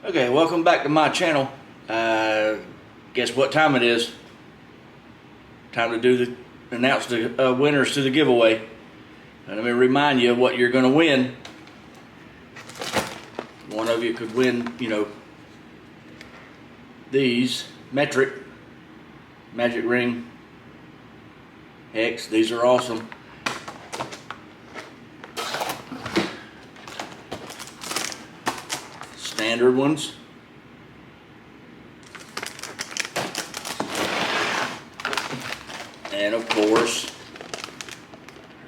Okay, welcome back to my channel. Guess what time it is? Time to announce the winners to the giveaway. And let me remind you of what you're going to win. One of you could win, these metric magic ring hex. These are awesome. Standard ones. And of course,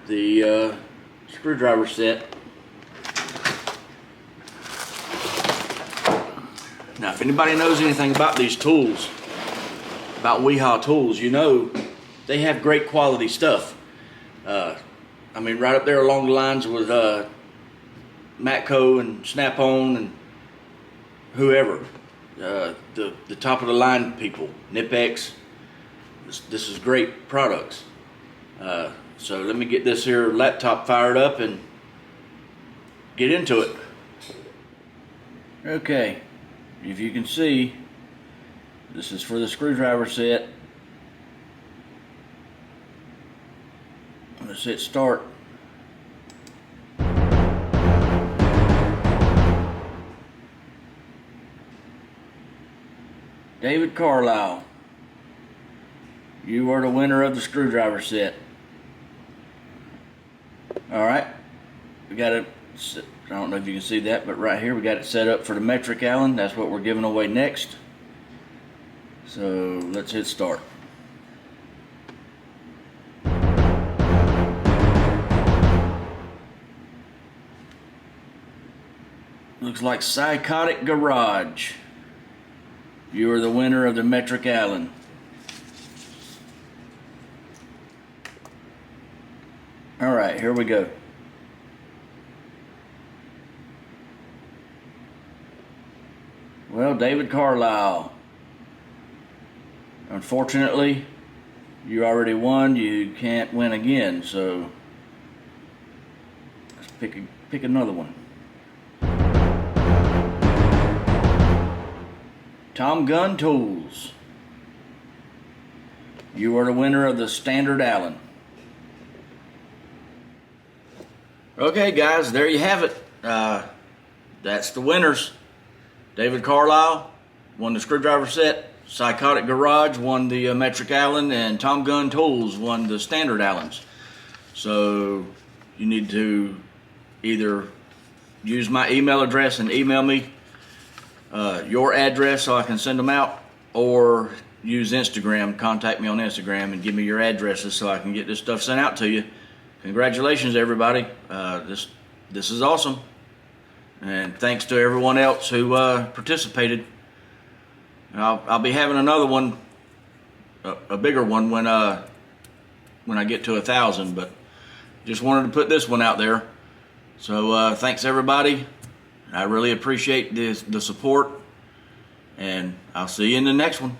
the screwdriver set. Now, if anybody knows anything about these tools, about Weehaw tools, they have great quality stuff. I mean, right up there along the lines with Matco and Snap-on and whoever, the top of the line people, Nipex. This is great products. So let me get this here laptop fired up and get into it. Okay, if you can see, this is for the screwdriver set. Let's hit start. David Carlisle, you are the winner of the screwdriver set. Alright, we got it, I don't know if you can see that, but right here we got it set up for the metric Allen. That's what we're giving away next. So let's hit start. Looks like Psychotic Garage. You are the winner of the metric Allen. Alright, here we go. Well, David Carlisle, unfortunately, you already won. You can't win again, so let's pick another one. Tom Gun Tools, you are the winner of the standard Allen. Okay, guys, there you have it. That's the winners. David Carlisle won the screwdriver set. Psychotic Garage won the metric Allen, and Tom Gun Tools won the standard Allens. So you need to either use my email address and email me your address so I can send them out, or use Instagram, contact me on Instagram and give me your addresses so I can get this stuff sent out to you. Congratulations, everybody. This is awesome. And thanks to everyone else who participated. I'll be having another one, a bigger one, when I get to 1,000, but just wanted to put this one out there. So thanks, everybody. I really appreciate the support, and I'll see you in the next one.